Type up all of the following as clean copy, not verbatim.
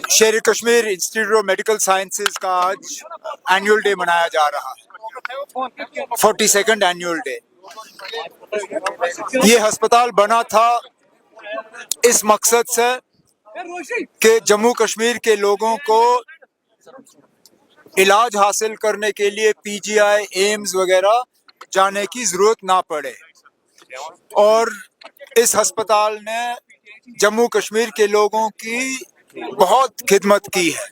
शेर Kashmir institute of medical sciences का आज एनुअल डे मनाया जा रहा है, 42nd एनुअल डे। ये अस्पताल बना था इस मकसद से कि जम्मू कश्मीर के लोगों को इलाज हासिल करने के लिए पीजीआई, एम्स वगैरह जाने की जरूरत ना पड़े। और इस अस्पताल ने जम्मू कश्मीर के लोगों की बहुत खिदमत की है,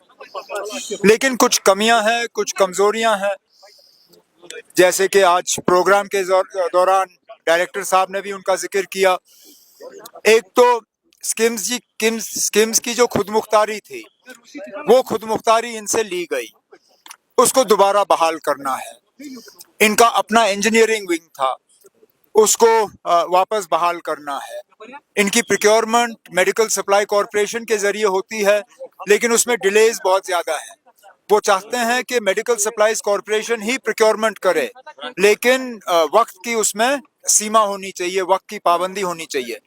लेकिन कुछ कमियां हैं, कुछ कमजोरियां हैं, जैसे कि आज प्रोग्राम के दौरान डायरेक्टर साहब ने भी उनका जिक्र किया। एक तो स्किम्स की जो खुद मुख्तारी थी, वो खुद मुख्तारी इनसे ली गई, उसको दोबारा बहाल करना है। इनका अपना इंजीनियरिंग विंग था, उसको वापस बहाल करना है। इनकी प्रोक्योरमेंट मेडिकल सप्लाई कॉरपोरेशन के जरिए होती है, लेकिन उसमें डिलेज बहुत ज्यादा है। वो चाहते हैं कि मेडिकल सप्लाईज कॉरपोरेशन ही प्रोक्योरमेंट करे, लेकिन वक्त की उसमें सीमा होनी चाहिए, वक्त की पाबंदी होनी चाहिए।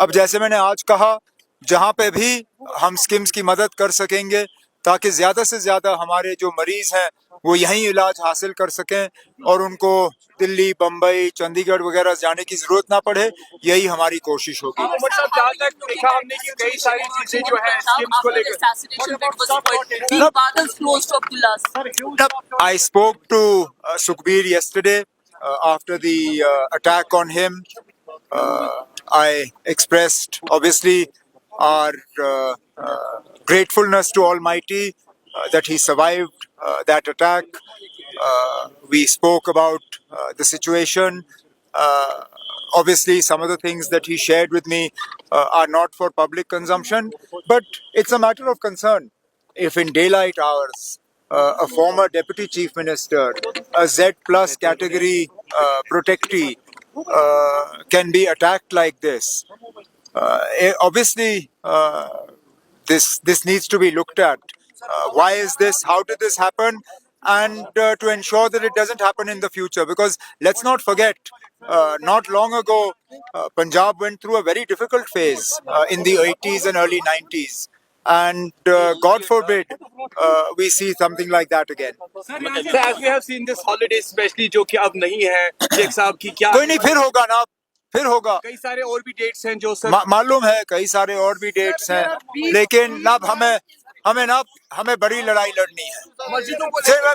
अब जैसे मैंने आज कहा, जहाँ पे भी हम स्किम्स की मदद कर सकेंगे ताकि ज़्यादा से ज़्यादा हमारे जो मरीज़ हैं वो यहीं इलाज हासिल कर सकें और उनको दिल्ली, बम्बई, चंडीगढ़ वगैरह जाने की ज़रूरत ना पड़े, यही हमारी कोशिश होगी। जहाँ तक देखा हमने कि कई सारी चीजें जो है स्किम्स को लेकर I spoke to Sukhbir yesterday after the attack on him. I expressed obviously our gratefulness to Almighty that he survived that attack. We spoke about the situation. Obviously, some of the things that he shared with me are not for public consumption, but it's a matter of concern. If in daylight hours, a former deputy chief minister, a Z plus category protectee, can be attacked like this, obviously this needs to be looked at. Why is this? How did this happen? And to ensure that it doesn't happen in the future, because let's not forget, not long ago, Punjab went through a very difficult phase in the 80s and early 90s. And God forbid we see something like that again. So as we have seen this holiday especially जो कि अब नहीं है, शेख साहब की क्या कोई नहीं, फिर होगा ना, फिर होगा। कई सारे और भी डेट्स हैं जो सर मालूम है, कई सारे और भी डेट्स हैं, लेकिन अब हमें बड़ी लड़ाई लड़नी है।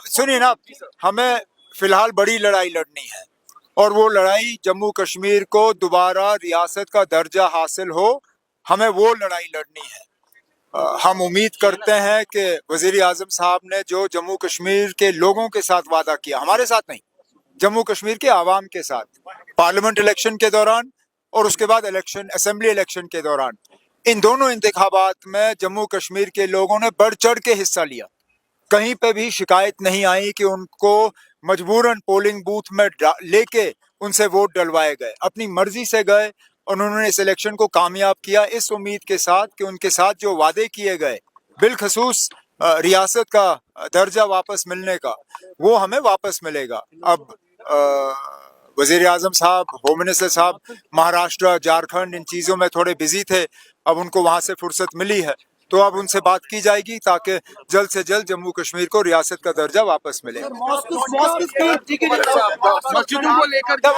सुनिए ना, हमें फिलहाल बड़ी लड़ाई लड़नी है, और वो लड़ाई जम्मू कश्मीर को दोबारा रियासत का दर्जा हासिल हो, हमें वो लड़ाई लड़नी है। हम उम्मीद करते हैं कि वज़ीर आज़म साहब ने जो जम्मू कश्मीर के लोगों के साथ वादा किया, हमारे साथ नहीं, जम्मू कश्मीर के आवाम के साथ, पार्लियामेंट इलेक्शन के दौरान और उसके बाद असेंबली इलेक्शन के दौरान, इन दोनों इंतखाबात में जम्मू कश्मीर के लोगों ने बढ़ चढ़ के हिस्सा लिया। कहीं पे भी शिकायत नहीं आई कि उनको मजबूरन पोलिंग बूथ में लेके उनसे वोट डलवाए गए। अपनी मर्जी से गए और उन्होंने इस इलेक्शन को कामयाब किया, इस उम्मीद के साथ कि उनके साथ जो वादे किए गए, बिलखसूस रियासत का दर्जा वापस मिलने का, वो हमें वापस मिलेगा। अब वज़ीर आज़म साहब, होम मिनिस्टर साहब महाराष्ट्र, झारखंड, इन चीज़ों में थोड़े बिजी थे, अब उनको वहाँ से फुर्सत मिली है, तो अब उनसे बात की जाएगी ताकि जल्द से जल्द जम्मू कश्मीर को रियासत का दर्जा वापस मिले। मस्जिदों को लेकर तब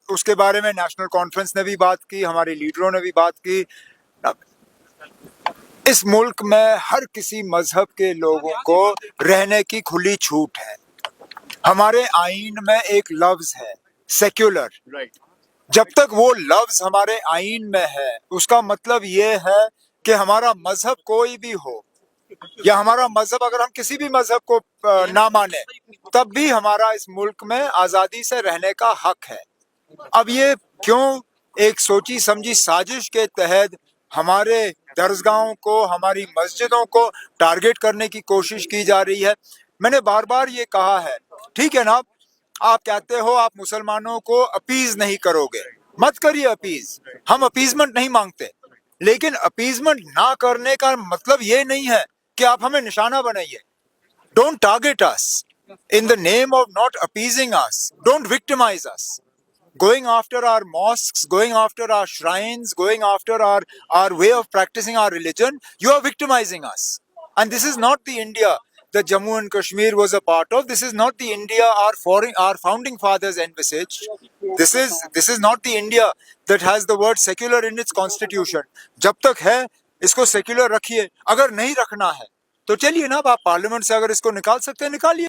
उसके बारे में नेशनल कॉन्फ्रेंस ने भी बात की, हमारे लीडरों ने भी बात की। इस मुल्क में हर किसी मजहब के लोगों को रहने की खुली छूट है। हमारे आईन में एक लफ्ज है सेक्युलर, जब तक वो लफ्ज हमारे आईन में है, उसका मतलब ये है कि हमारा मजहब कोई भी हो, या हमारा मजहब अगर हम किसी भी मजहब को ना माने, तब भी हमारा इस मुल्क में आज़ादी से रहने का हक है। अब ये क्यों एक सोची समझी साजिश के तहत हमारे दरसगाहों को, हमारी मस्जिदों को टारगेट करने की कोशिश की जा रही है? मैंने बार बार ये कहा है, ठीक है ना, आप कहते हो आप मुसलमानों को अपीज नहीं करोगे, मत करिए अपीज, हम अपीजमेंट नहीं मांगते, लेकिन अपीजमेंट ना करने का मतलब ये नहीं है कि आप हमें निशाना बनाइए। Don't target us in the name of not appeasing us, don't victimize us. going after our mosques, going after our shrines, going after our way of practicing our religion, you are victimizing us. And this is not the India that Jammu and Kashmir was a part of. This is not the India our founding fathers envisaged. This is not the India that has the word secular in its constitution. जब तक है इसको secular रखिए, अगर नहीं रखना है तो चलिए ना, आप पार्लियामेंट से अगर इसको निकाल सकते हैं निकालिए.